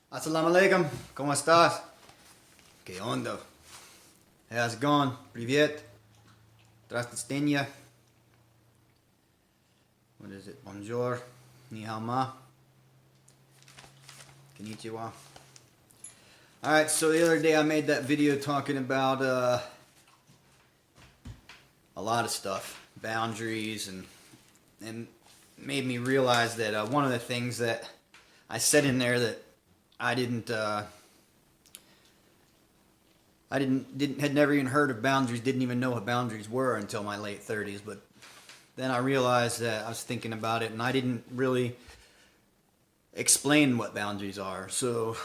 Assalamu alaikum, ¿cómo estás? ¿Qué onda? How's it going? Привет. Здравствуйте. What is it? Bonjour. Ni hao ma. Konnichiwa. Alright, so the other day I made that video talking about a lot of stuff. Boundaries and made me realize that one of the things that I said in there that I had never even heard of boundaries, didn't even know what boundaries were until my late 30s. But then I realized that I was thinking about it and I didn't really explain what boundaries are. So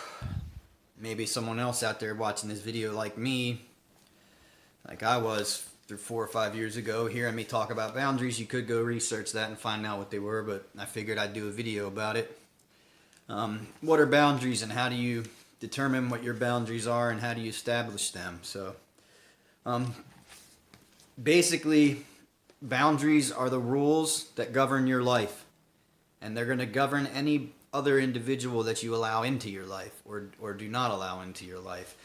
maybe someone else out there watching this video like me, like I was through 4 or 5 years ago, hearing me talk about boundaries, you could go research that and find out what they were, but I figured I'd do a video about it. What are boundaries and how do you determine what your boundaries are and how do you establish them? So basically, boundaries are the rules that govern your life, and they're going to govern any other individual that you allow into your life or do not allow into your life.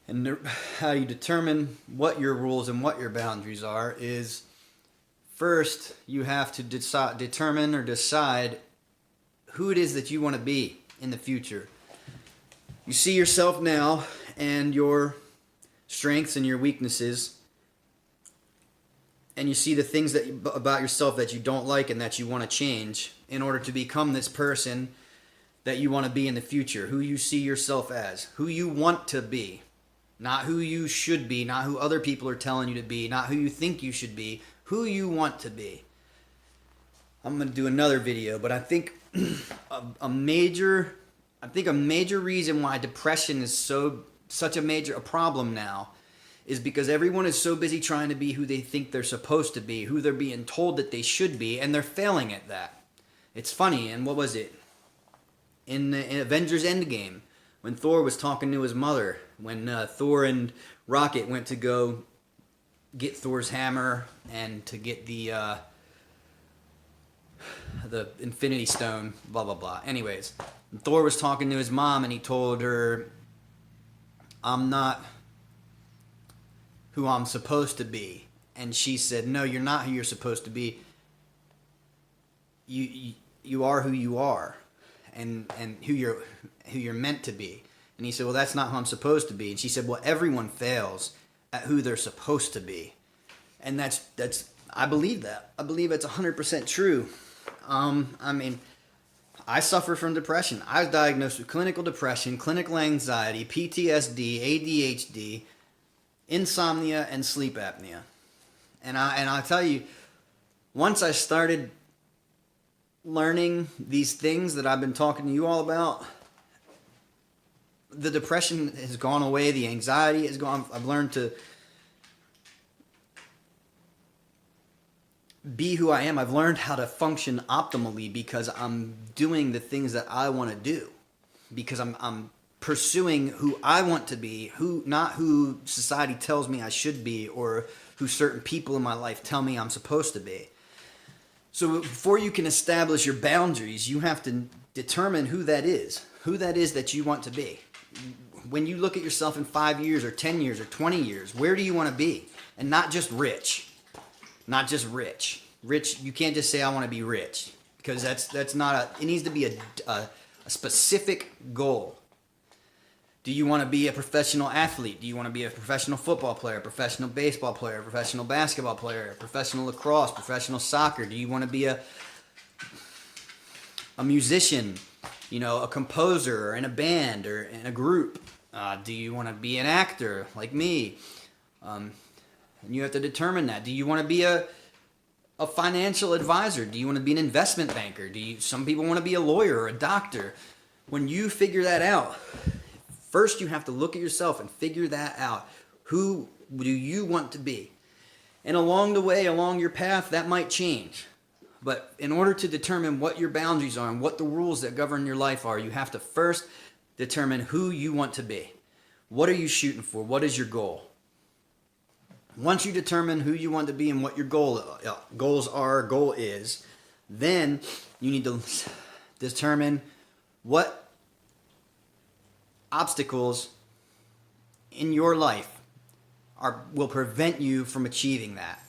And how you determine what your rules and what your boundaries are is, first you have to determine or decide who it is that you want to be in the future. You see yourself now and your strengths and your weaknesses, and you see the things about yourself that you don't like and that you want to change in order to become this person that you want to be in the future, who you see yourself as, who you want to be, not who you should be, not who other people are telling you to be, not who you think you should be, who you want to be. I'm going to do another video, but I think a major reason why depression is such a problem now is because everyone is so busy trying to be who they think they're supposed to be, who they're being told that they should be, and they're failing at that. It's funny, and what was it? In Avengers Endgame, when Thor was talking to his mother, when Thor and Rocket went to go get Thor's hammer and to get the Infinity Stone, blah, blah, blah. Anyways, Thor was talking to his mom and he told her, I'm not who I'm supposed to be. And she said, no, you're not who you're supposed to be. You are who you are and who you're meant to be. And he said, well, that's not who I'm supposed to be. And she said, well, everyone fails at who they're supposed to be. And that's I believe that. I believe it's 100% true. I mean, I suffer from depression. I was diagnosed with clinical depression, clinical anxiety, PTSD, ADHD, insomnia, and sleep apnea. And I tell you, once I started learning these things that I've been talking to you all about, the depression has gone away, the anxiety has gone. I've learned to be who I am. I've learned how to function optimally because I'm doing the things that I want to do, because I'm pursuing who I want to be, not who society tells me I should be or who certain people in my life tell me I'm supposed to be. So before you can establish your boundaries, you have to determine who that is that you want to be. When you look at yourself in 5 years or 10 years or 20 years, where do you want to be? And not just rich. Not just rich. Rich, you can't just say I want to be rich, because that's not it needs to be a specific goal. Do you want to be a professional athlete? Do you want to be a professional football player, a professional baseball player, a professional basketball player, a professional lacrosse, professional soccer? Do you want to be a musician, a composer, or in a band or in a group? Do you want to be an actor like me? And you have to determine that. Do you want to be a financial advisor? Do you want to be an investment banker? Some people want to be a lawyer or a doctor. When you figure that out, first you have to look at yourself and figure that out. Who do you want to be? And along the way, along your path, that might change. But in order to determine what your boundaries are and what the rules that govern your life are, you have to first determine who you want to be. What are you shooting for? What is your goal? Once you determine who you want to be and what your goal is, then you need to determine what obstacles in your life will prevent you from achieving that.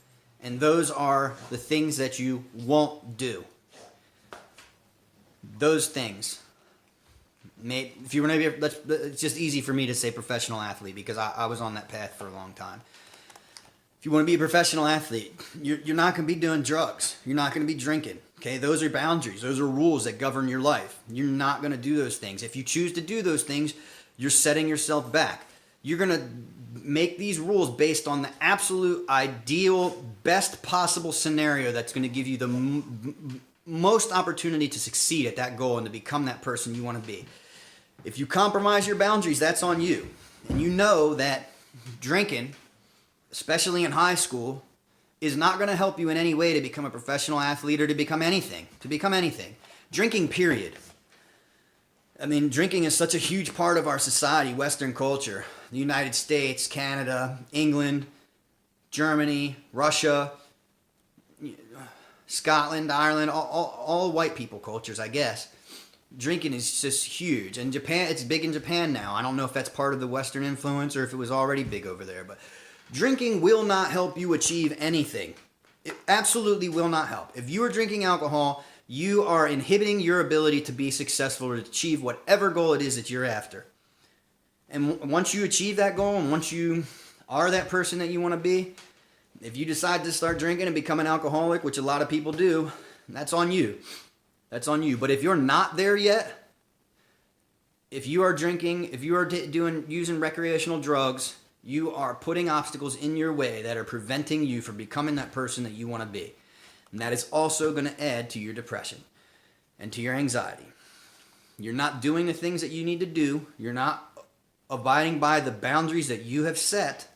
And those are the things that you won't do. Those things. If you want to be, it's just easy for me to say professional athlete because I was on that path for a long time. If you want to be a professional athlete, you're not going to be doing drugs. You're not going to be drinking. Okay, those are boundaries. Those are rules that govern your life. You're not going to do those things. If you choose to do those things, you're setting yourself back. You're going to make these rules based on the absolute ideal, best possible scenario that's going to give you the most opportunity to succeed at that goal and to become that person you want to be. If you compromise your boundaries, that's on you. And you know that drinking, especially in high school, is not going to help you in any way to become a professional athlete or to become anything. Drinking, period. I mean, drinking is such a huge part of our society, Western culture. The United States, Canada, England, Germany, Russia, Scotland, Ireland, all white people cultures, I guess. Drinking is just huge. And Japan, it's big in Japan now. I don't know if that's part of the Western influence or if it was already big over there, but drinking will not help you achieve anything. It absolutely will not help. If you are drinking alcohol, you are inhibiting your ability to be successful or to achieve whatever goal it is that you're after. And once you achieve that goal and once you are that person that you want to be, if you decide to start drinking and become an alcoholic, which a lot of people do, that's on you. That's on you. But if you're not there yet, if you are drinking, if you are using recreational drugs, you are putting obstacles in your way that are preventing you from becoming that person that you want to be. And that is also going to add to your depression and to your anxiety. You're not doing the things that you need to do. You're not abiding by the boundaries that you have set.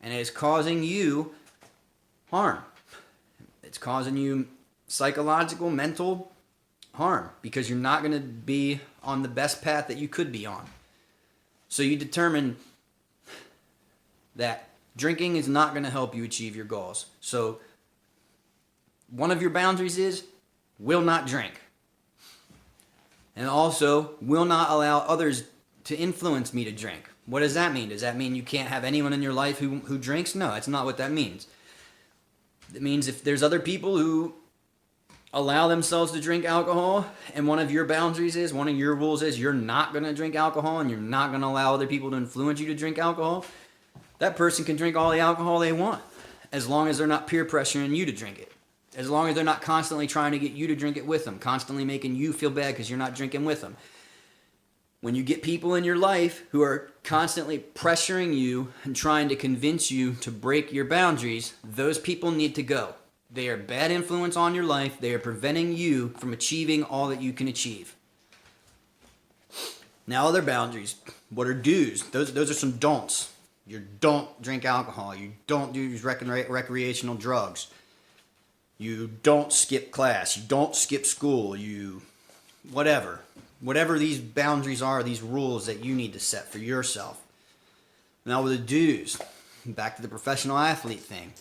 And it is causing you harm. It's causing you psychological, mental harm because you're not going to be on the best path that you could be on. So you determine that drinking is not going to help you achieve your goals. So one of your boundaries is will not drink. And also will not allow others to influence me to drink. What does that mean? Does that mean you can't have anyone in your life who drinks? No, that's not what that means. It means if there's other people who allow themselves to drink alcohol and one of your boundaries is, one of your rules is you're not going to drink alcohol and you're not going to allow other people to influence you to drink alcohol, that person can drink all the alcohol they want as long as they're not peer pressuring you to drink it. As long as they're not constantly trying to get you to drink it with them, constantly making you feel bad because you're not drinking with them. When you get people in your life who are constantly pressuring you and trying to convince you to break your boundaries, those people need to go. They are bad influence on your life. They are preventing you from achieving all that you can achieve. Now other boundaries. What are do's? Those are some don'ts. You don't drink alcohol. You don't use recreational drugs. You don't skip class. You don't skip school. Whatever these boundaries are, these rules that you need to set for yourself. Now with the do's, back to the professional athlete thing.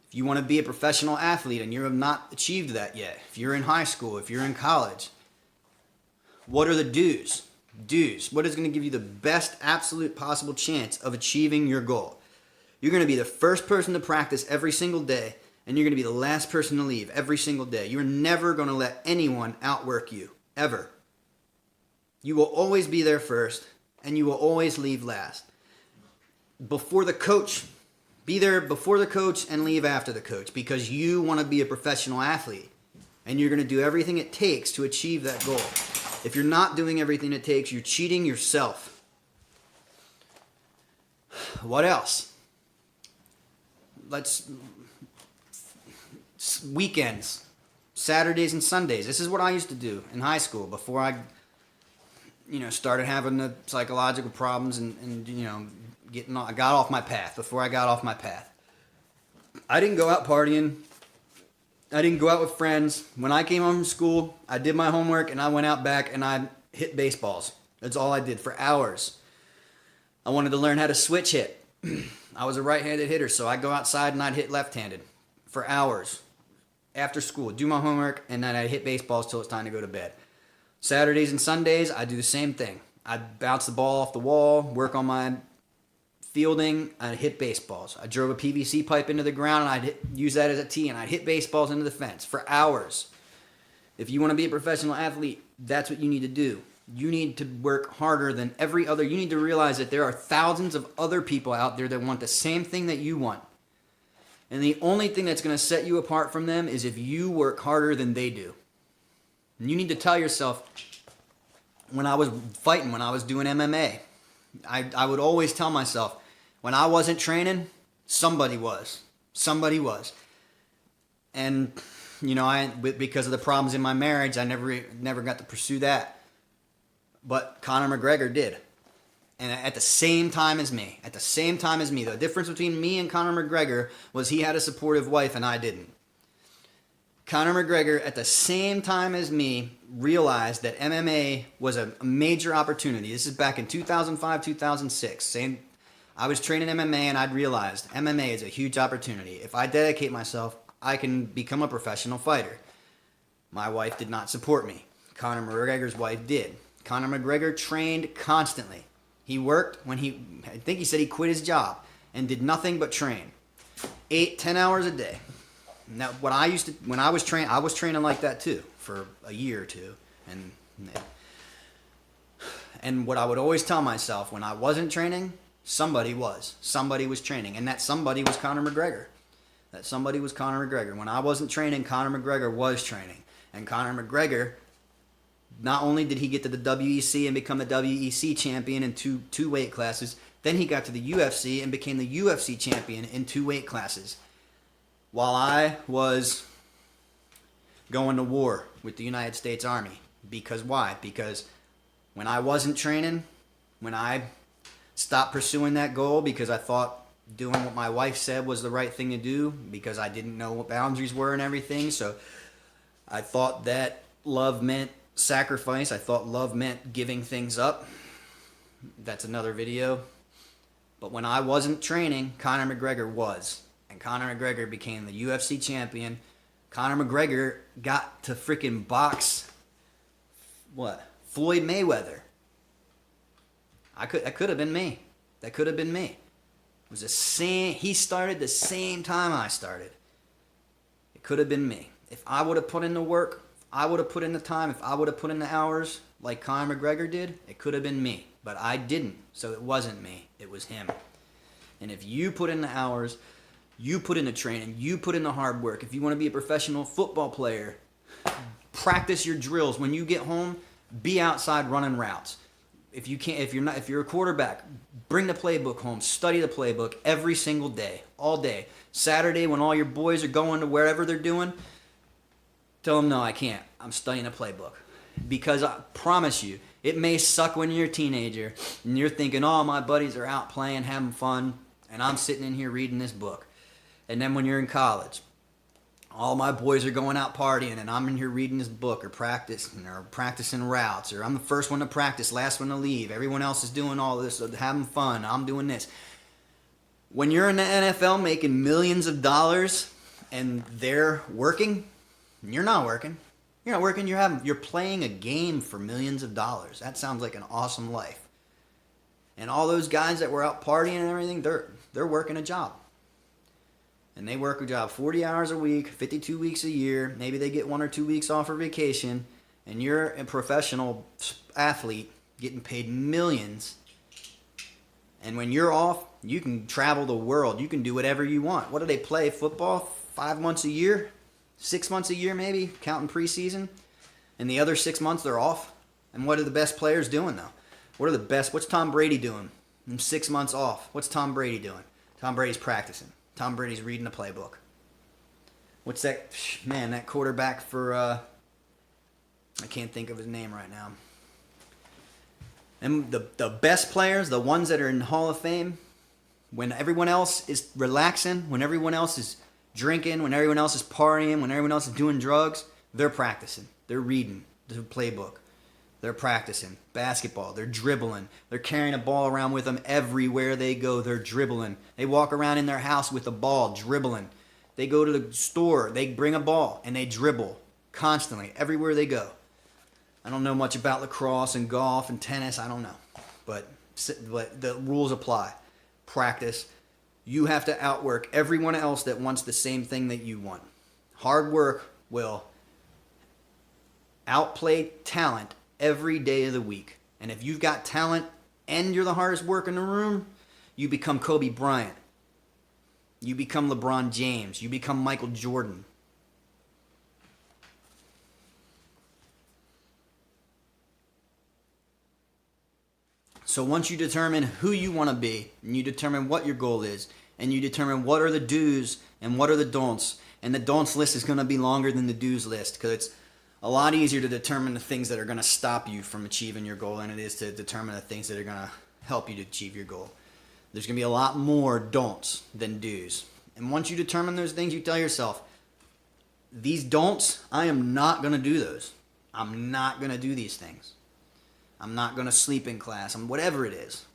If you want to be a professional athlete and you have not achieved that yet, if you're in high school, if you're in college, what are the do's? Do's. What is going to give you the best absolute possible chance of achieving your goal? You're going to be the first person to practice every single day, and you're going to be the last person to leave every single day. You're never going to let anyone outwork you, ever. You will always be there first, and you will always leave last. Before the coach, be there before the coach and leave after the coach because you want to be a professional athlete, and you're going to do everything it takes to achieve that goal. If you're not doing everything it takes, you're cheating yourself. What else? Weekends, Saturdays and Sundays. This is what I used to do in high school before I started having the psychological problems and I got off my path. Before I got off my path, I didn't go out partying. I didn't go out with friends. When I came home from school, I did my homework and I went out back and I hit baseballs. That's all I did for hours. I wanted to learn how to switch hit. I was a right-handed hitter, so I'd go outside and I'd hit left-handed for hours after school, do my homework, and then I'd hit baseballs till it's time to go to bed. Saturdays and Sundays, I do the same thing. I'd bounce the ball off the wall, work on my fielding, I'd hit baseballs. I drove a PVC pipe into the ground and use that as a tee, and I'd hit baseballs into the fence for hours. If you want to be a professional athlete, that's what you need to do. You need to work harder than every other. You need to realize that there are thousands of other people out there that want the same thing that you want. And the only thing that's going to set you apart from them is if you work harder than they do. And you need to tell yourself, when I was fighting, when I was doing MMA, I would always tell myself, when I wasn't training, somebody was. Somebody was. And, you know, because of the problems in my marriage, I never got to pursue that. But Conor McGregor did. And at the same time as me. The difference between me and Conor McGregor was he had a supportive wife and I didn't. Conor McGregor, at the same time as me, realized that MMA was a major opportunity. This is back in 2005, 2006. I was training MMA and I'd realized MMA is a huge opportunity. If I dedicate myself, I can become a professional fighter. My wife did not support me. Conor McGregor's wife did. Conor McGregor trained constantly. He worked I think he said he quit his job and did nothing but train. 8-10 hours a day. Now, when I was training like that too for a year or two. And what I would always tell myself, when I wasn't training, somebody was training. And that somebody was Conor McGregor. When I wasn't training, Conor McGregor was training. And Conor McGregor, not only did he get to the WEC and become the WEC champion in two weight classes, then he got to the UFC and became the UFC champion in 2 weight classes. While I was going to war with the United States Army. Because why? Because when I wasn't training, when I stopped pursuing that goal because I thought doing what my wife said was the right thing to do, because I didn't know what boundaries were and everything, so I thought that love meant sacrifice. I thought love meant giving things up. That's another video. But when I wasn't training, Conor McGregor was. And Conor McGregor became the UFC champion. Conor McGregor got to freaking box Floyd Mayweather. That could have been me. It was the same. He started the same time I started. It could have been me. If I would have put in the work, I would have put in the time, if I would have put in the hours like Conor McGregor did, it could have been me. But I didn't, so it wasn't me. It was him. And if you put in the hours, you put in the training, you put in the hard work. If you want to be a professional football player, practice your drills. When you get home, be outside running routes. If you're a quarterback, bring the playbook home. Study the playbook every single day, all day. Saturday, when all your boys are going to wherever they're doing, tell them, no, I can't. I'm studying the playbook. Because I promise you, it may suck when you're a teenager and you're thinking, oh, my buddies are out playing, having fun, and I'm sitting in here reading this book. And then when you're in college, all my boys are going out partying and I'm in here reading this book or practicing routes, or I'm the first one to practice, last one to leave. Everyone else is doing all this, having fun. I'm doing this. When you're in the NFL making millions of dollars and they're working, you're not working. You're playing a game for millions of dollars. That sounds like an awesome life. And all those guys that were out partying and everything, they're working a job. And they work a job 40 hours a week, 52 weeks a year. Maybe they get 1 or 2 weeks off for vacation. And you're a professional athlete getting paid millions. And when you're off, you can travel the world. You can do whatever you want. What do they play? Football 5 months a year? 6 months a year maybe, counting preseason. And the other 6 months they're off. And what are the best players doing though? What's Tom Brady doing in 6 months off? What's Tom Brady doing? Tom Brady's practicing. Tom Brady's reading the playbook. What's that quarterback for, I can't think of his name right now. And the best players, the ones that are in the Hall of Fame, when everyone else is relaxing, when everyone else is drinking, when everyone else is partying, when everyone else is doing drugs, they're practicing. They're reading the playbook. They're practicing basketball. They're dribbling. They're carrying a ball around with them everywhere they go. They're dribbling. They walk around in their house with a ball, dribbling. They go to the store. They bring a ball, and they dribble constantly everywhere they go. I don't know much about lacrosse and golf and tennis. I don't know. But the rules apply. Practice. You have to outwork everyone else that wants the same thing that you want. Hard work will outplay talent every day of the week. And if you've got talent and you're the hardest worker in the room, you become Kobe Bryant. You become LeBron James. You become Michael Jordan. So once you determine who you want to be, and you determine what your goal is, and you determine what are the do's and what are the don'ts, and the don'ts list is going to be longer than the do's list, because it's a lot easier to determine the things that are going to stop you from achieving your goal than it is to determine the things that are going to help you to achieve your goal. There's going to be a lot more don'ts than do's. And once you determine those things, you tell yourself, these don'ts, I am not going to do those. I'm not going to do these things. I'm not going to sleep in class. Whatever it is.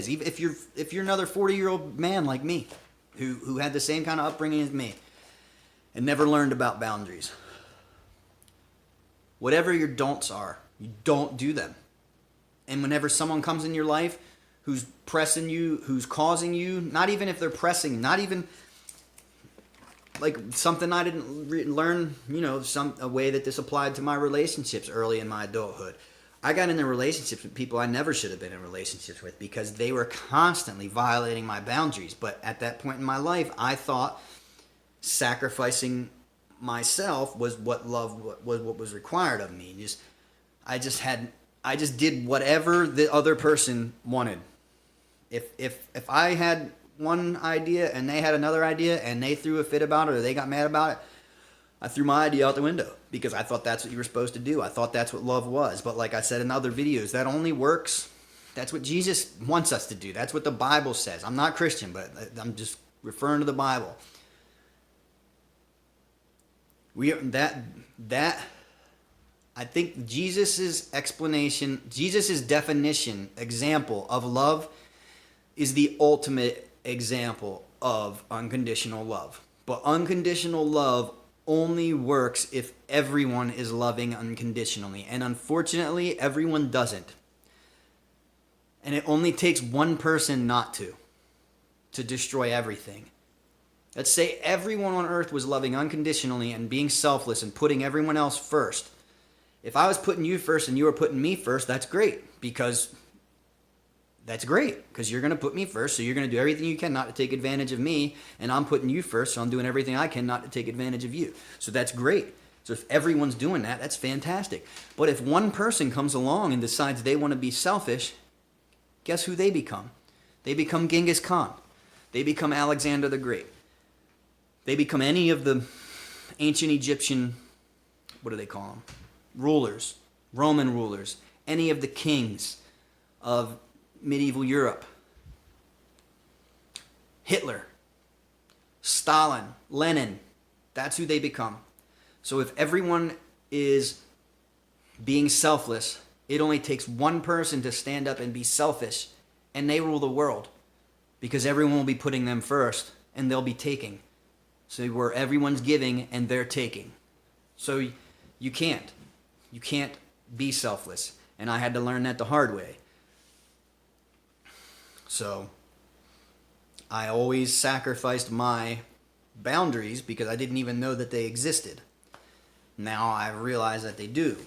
Even if you're another 40-year-old man like me, who had the same kind of upbringing as me, and never learned about boundaries. Whatever your don'ts are, you don't do them. And whenever someone comes in your life who's pressing you, who's causing you, not even if they're pressing, not even like something I didn't learn, a way that this applied to my relationships early in my adulthood. I got into relationships with people I never should have been in relationships with because they were constantly violating my boundaries. But at that point in my life, I thought sacrificing myself was what was required of me. I just did whatever the other person wanted. If I had one idea and they had another idea and they threw a fit about it or they got mad about it, I threw my idea out the window because I thought that's what you were supposed to do. I thought that's what love was. But like I said in other videos, that only works. That's what Jesus wants us to do. That's what the Bible says. I'm not Christian, but I'm just referring to the Bible. I think Jesus' definition, example of love is the ultimate example of unconditional love. But unconditional love only works if everyone is loving unconditionally. And unfortunately, everyone doesn't. And it only takes one person not to destroy everything. Let's say everyone on earth was loving unconditionally and being selfless and putting everyone else first. If I was putting you first and you were putting me first, that's great because you're going to put me first, so you're going to do everything you can not to take advantage of me, and I'm putting you first, so I'm doing everything I can not to take advantage of you. So that's great. So if everyone's doing that, that's fantastic. But if one person comes along and decides they want to be selfish, guess who they become? They become Genghis Khan. They become Alexander the Great. They become any of the ancient Egyptian, what do they call them? Rulers, Roman rulers, any of the kings of medieval Europe. Hitler, Stalin, Lenin, that's who they become. So if everyone is being selfless, it only takes one person to stand up and be selfish, and they rule the world because everyone will be putting them first and they'll be taking. So where everyone's giving and they're taking. So you can't be selfless. And I had to learn that the hard way. So I always sacrificed my boundaries because I didn't even know that they existed. Now I realize that they do.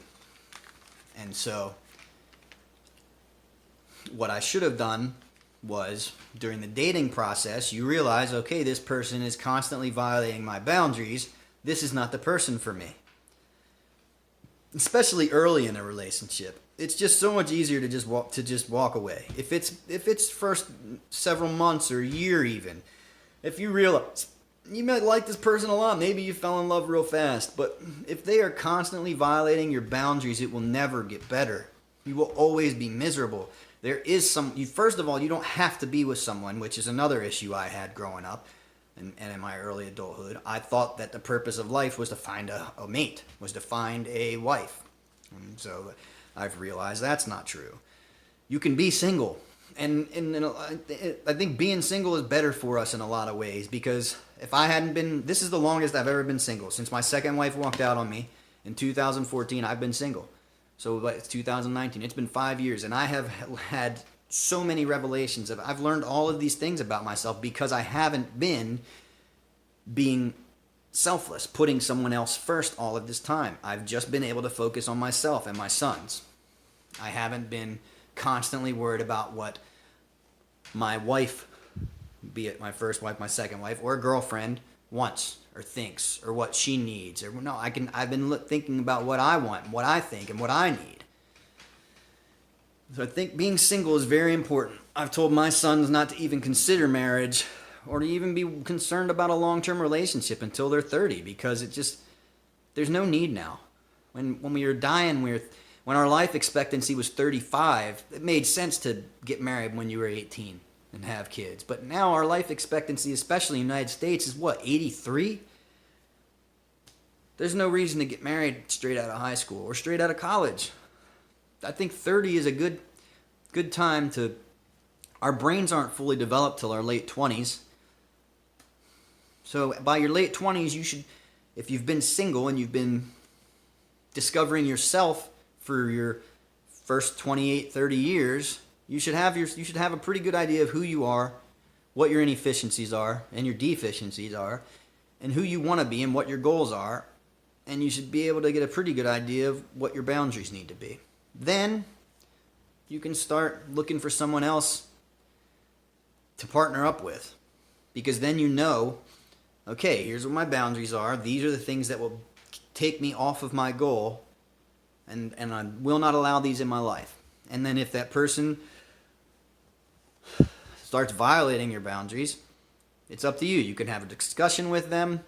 And so what I should have done was during the dating process, you realize, okay, this person is constantly violating my boundaries. This is not the person for me. Especially early in a relationship. It's just so much easier to just walk away. If it's first several months or a year even, if you realize you might like this person a lot, maybe you fell in love real fast, but if they are constantly violating your boundaries, it will never get better. You will always be miserable. There is first of all, you don't have to be with someone, which is another issue I had growing up and in my early adulthood. I thought that the purpose of life was to find a mate, was to find a wife. And so I've realized that's not true. You can be single. And I think being single is better for us in a lot of ways because if I hadn't been, this is the longest I've ever been single. Since my second wife walked out on me in 2014, I've been single. So it's 2019. It's been 5 years, and I have had so many revelations. I've learned all of these things about myself because I haven't been being selfless, putting someone else first all of this time. I've just been able to focus on myself and my sons. I haven't been constantly worried about what my wife, be it my first wife, my second wife, or a girlfriend, wants or thinks, or what she needs. Or no, I've been thinking about what I want, what I think, and what I need. So I think being single is very important. I've told my sons not to even consider marriage or to even be concerned about a long-term relationship until they're 30, because there's no need now. When we were dying, when our life expectancy was 35, it made sense to get married when you were 18 and have kids. But now our life expectancy, especially in the United States, is what, 83? There's no reason to get married straight out of high school or straight out of college. I think 30 is a good time to... Our brains aren't fully developed till our late 20s. So by your late 20s, you should, if you've been single and you've been discovering yourself for your first 28, 30 years, you should have a pretty good idea of who you are, what your inefficiencies are and your deficiencies are, and who you want to be and what your goals are, and you should be able to get a pretty good idea of what your boundaries need to be. Then you can start looking for someone else to partner up with, because then you know, okay, here's what my boundaries are. These are the things that will take me off of my goal, and I will not allow these in my life. And then if that person starts violating your boundaries, it's up to you. You can have a discussion with them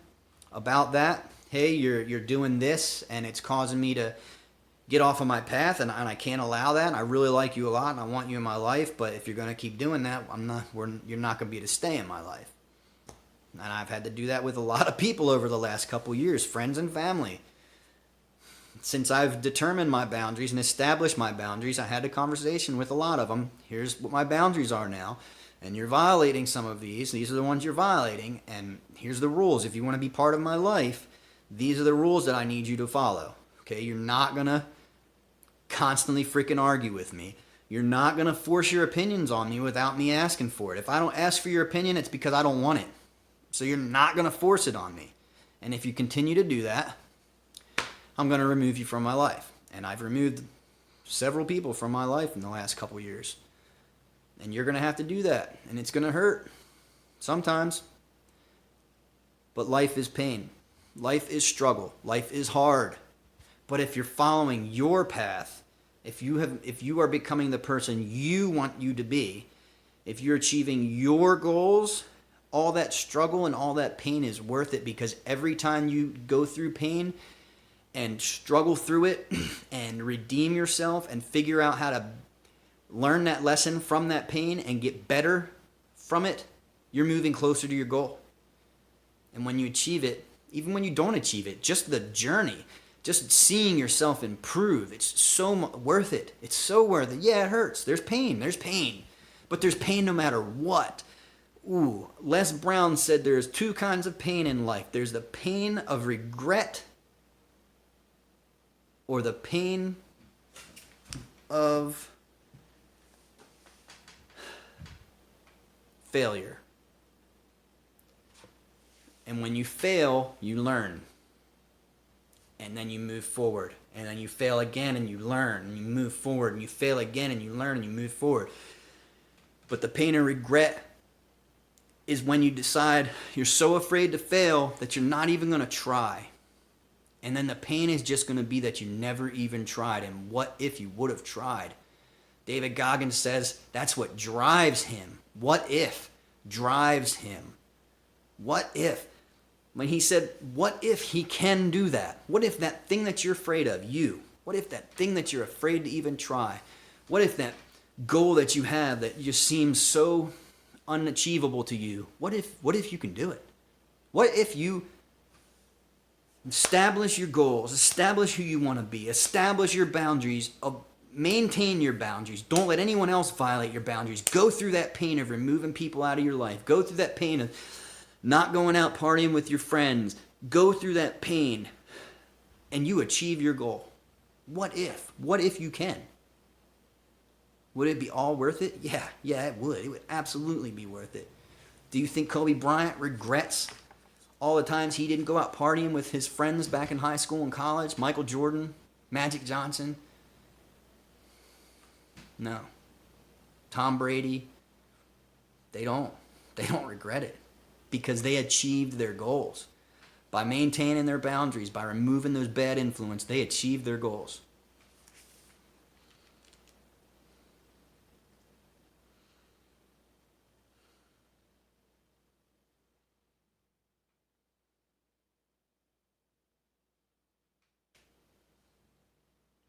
about that. Hey, you're doing this, and it's causing me to get off of my path, and I can't allow that. And I really like you a lot, and I want you in my life. But if you're going to keep doing that, you're not going to be able to stay in my life. And I've had to do that with a lot of people over the last couple years, friends and family. Since I've determined my boundaries and established my boundaries, I had a conversation with a lot of them. Here's what my boundaries are now. And you're violating some of these. These are the ones you're violating. And here's the rules. If you want to be part of my life, these are the rules that I need you to follow. Okay? You're not going to constantly freaking argue with me. You're not going to force your opinions on me without me asking for it. If I don't ask for your opinion, it's because I don't want it. So you're not going to force it on me. And if you continue to do that, I'm going to remove you from my life. And I've removed several people from my life in the last couple years. And you're going to have to do that. And it's going to hurt sometimes. But life is pain. Life is struggle. Life is hard. But if you're following your path, if you are becoming the person you want you to be, if you're achieving your goals, all that struggle and all that pain is worth it, because every time you go through pain and struggle through it and redeem yourself and figure out how to learn that lesson from that pain and get better from it, you're moving closer to your goal. And when you achieve it, even when you don't achieve it, just the journey, just seeing yourself improve, it's so worth it. It's so worth it. Yeah, it hurts. There's pain. But there's pain no matter what. Ooh, Les Brown said there's two kinds of pain in life. There's the pain of regret, or the pain of failure. And when you fail, you learn. And then you move forward. And then you fail again and you learn. And you move forward. And you fail again and you learn and you move forward. But the pain of regret is when you decide you're so afraid to fail that you're not even going to try. And then the pain is just going to be that you never even tried. And what if you would have tried? David Goggins says that's what drives him. What if drives him? What if? When he said, what if he can do that? What if that thing that you're afraid of, what if that thing that you're afraid to even try? What if that goal that you have that just seems so unachievable to you, what if you can do it? What if you establish your goals, establish who you want to be, establish your boundaries, maintain your boundaries, don't let anyone else violate your boundaries, go through that pain of removing people out of your life, go through that pain of not going out partying with your friends, go through that pain, and you achieve your goal. What if? What if you can? Would it be all worth it? Yeah, it would. It would absolutely be worth it. Do you think Kobe Bryant regrets all the times he didn't go out partying with his friends back in high school and college? Michael Jordan, Magic Johnson? No. Tom Brady? They don't. They don't regret it because they achieved their goals. By maintaining their boundaries, by removing those bad influence, they achieved their goals.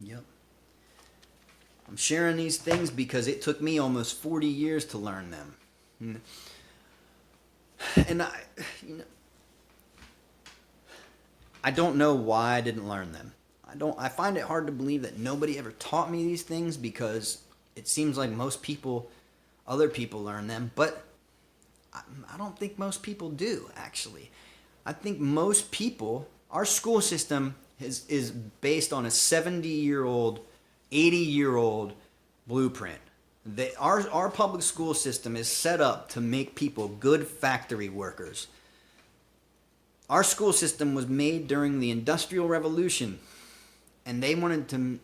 Yep. I'm sharing these things because it took me almost 40 years to learn them. And I don't know why I didn't learn them. I find it hard to believe that nobody ever taught me these things because it seems like most people, other people learn them, but I don't think most people do, actually. I think most people, our school system is based on a 70-year-old, 80-year-old blueprint. Our public school system is set up to make people good factory workers. Our school system was made during the Industrial Revolution, and they wanted to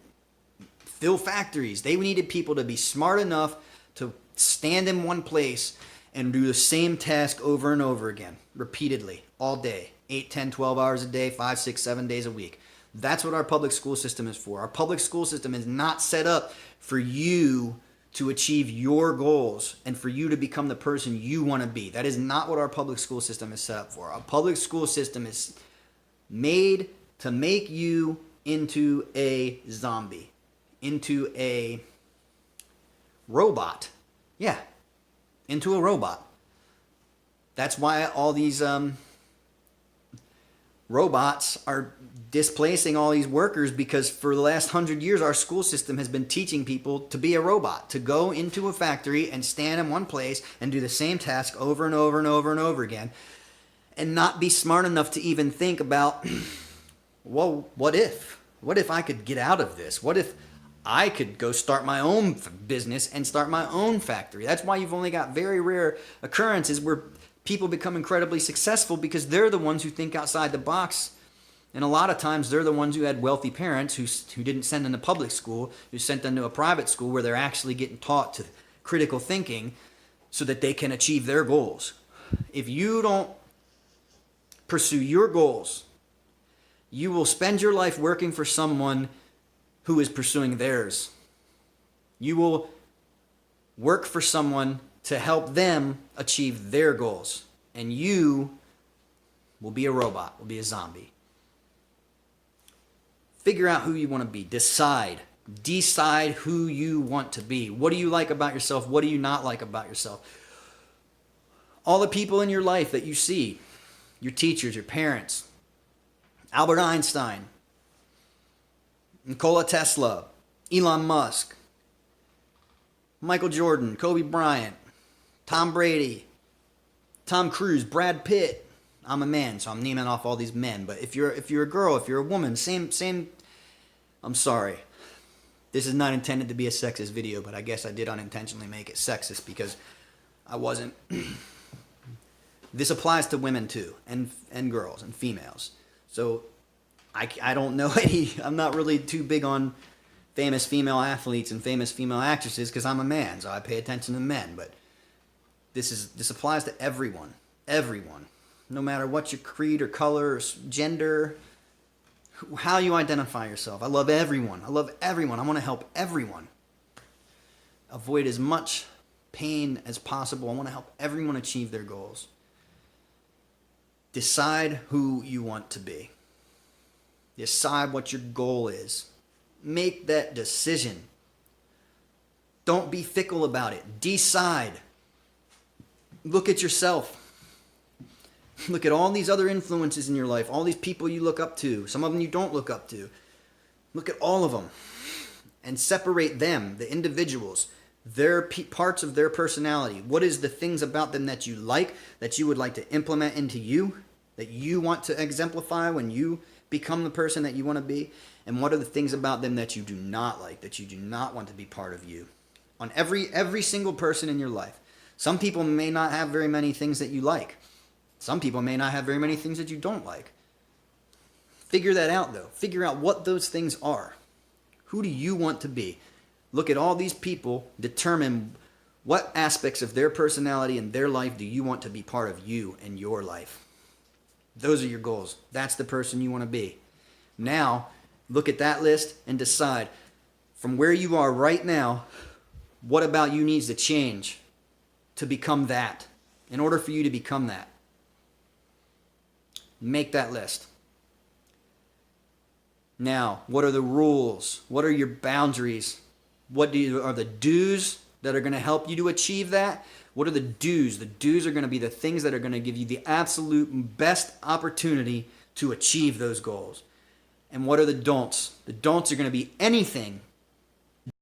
fill factories. They needed people to be smart enough to stand in one place and do the same task over and over again, repeatedly, all day, 8, 10, 12 hours a day, 5, 6, 7 days a week. That's what our public school system is for. Our public school system is not set up for you to achieve your goals and for you to become the person you want to be. That is not what our public school system is set up for. Our public school system is made to make you into a zombie, into a robot. Yeah, into a robot. That's why all these robots are displacing all these workers, because for the last 100 years our school system has been teaching people to be a robot, to go into a factory and stand in one place and do the same task over and over and over and over again, and not be smart enough to even think about, well, what if I could get out of this? What if I could go start my own business and start my own factory? That's why you've only got very rare occurrences where people become incredibly successful, because they're the ones who think outside the box. And a lot of times they're the ones who had wealthy parents who didn't send them to public school, who sent them to a private school where they're actually getting taught to critical thinking so that they can achieve their goals. If you don't pursue your goals, you will spend your life working for someone who is pursuing theirs. You will work for someone to help them achieve their goals. And you will be a robot, will be a zombie. Figure out who you want to be. Decide who you want to be. What do you like about yourself? What do you not like about yourself? All the people in your life that you see, your teachers, your parents, Albert Einstein, Nikola Tesla, Elon Musk, Michael Jordan, Kobe Bryant, Tom Brady, Tom Cruise, Brad Pitt. I'm a man, so I'm naming off all these men. But if you're a girl, if you're a woman, same. I'm sorry. This is not intended to be a sexist video, but I guess I did unintentionally make it sexist because I wasn't. This applies to women too, and girls and females. So I don't know any. I'm not really too big on famous female athletes and famous female actresses because I'm a man, so I pay attention to men. But this applies to everyone, no matter what your creed or color or gender, how you identify yourself. I love everyone. I want to help everyone avoid as much pain as possible. I want to help everyone achieve their goals. Decide who you want to be. Decide what your goal is. Make that decision. Don't be fickle about it. Decide. Look at yourself. Look at all these other influences in your life, all these people you look up to, some of them you don't look up to. Look at all of them and separate them, the individuals, their parts of their personality. What is the things about them that you like, that you would like to implement into you, that you want to exemplify when you become the person that you want to be? And what are the things about them that you do not like, that you do not want to be part of you? On every single person in your life. Some people may not have very many things that you like. Some people may not have very many things that you don't like. Figure that out, though. Figure out what those things are. Who do you want to be? Look at all these people, determine what aspects of their personality and their life do you want to be part of you and your life. Those are your goals. That's the person you want to be. Now, look at that list and decide from where you are right now, what about you needs to change to become that, in order for you to become that. Make that list. Now, what are the rules? What are your boundaries? Are the do's that are going to help you to achieve that? What are the do's? The do's are going to be the things that are going to give you the absolute best opportunity to achieve those goals. And what are the don'ts? The don'ts are going to be anything.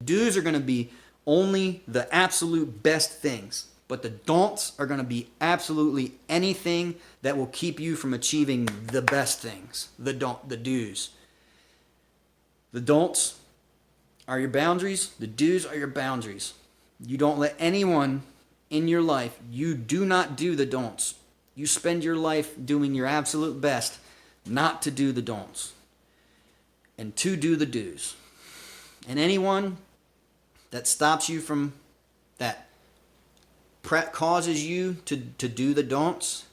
Do's are going to be only the absolute best things. But the don'ts are going to be absolutely anything that will keep you from achieving the best things. The do's. The don'ts are your boundaries. The do's are your boundaries. You don't let anyone in your life, you do not do the don'ts. You spend your life doing your absolute best not to do the don'ts and to do the do's. And anyone that stops you from that, causes you to do the don'ts,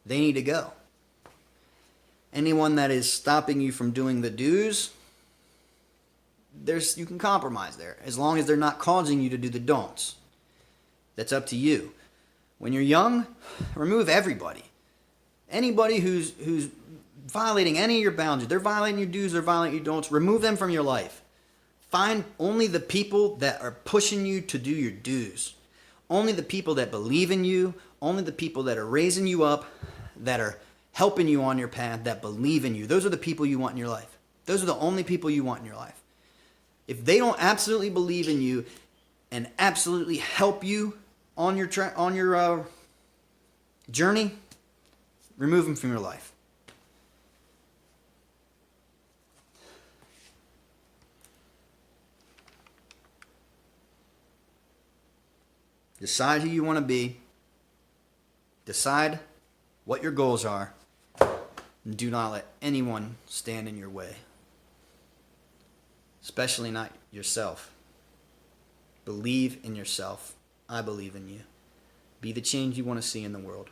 they need to go. Anyone that is stopping you from doing the do's, you can compromise there, as long as they're not causing you to do the don'ts. That's up to you. When you're young, remove everybody. Anybody who's violating any of your boundaries, they're violating your do's, they're violating your don'ts, remove them from your life. Find only the people that are pushing you to do your do's. Only the people that believe in you, only the people that are raising you up, that are helping you on your path, that believe in you. Those are the people you want in your life. Those are the only people you want in your life. If they don't absolutely believe in you and absolutely help you on your journey, remove them from your life. Decide who you want to be. Decide what your goals are. And do not let anyone stand in your way. Especially not yourself. Believe in yourself. I believe in you. Be the change you want to see in the world.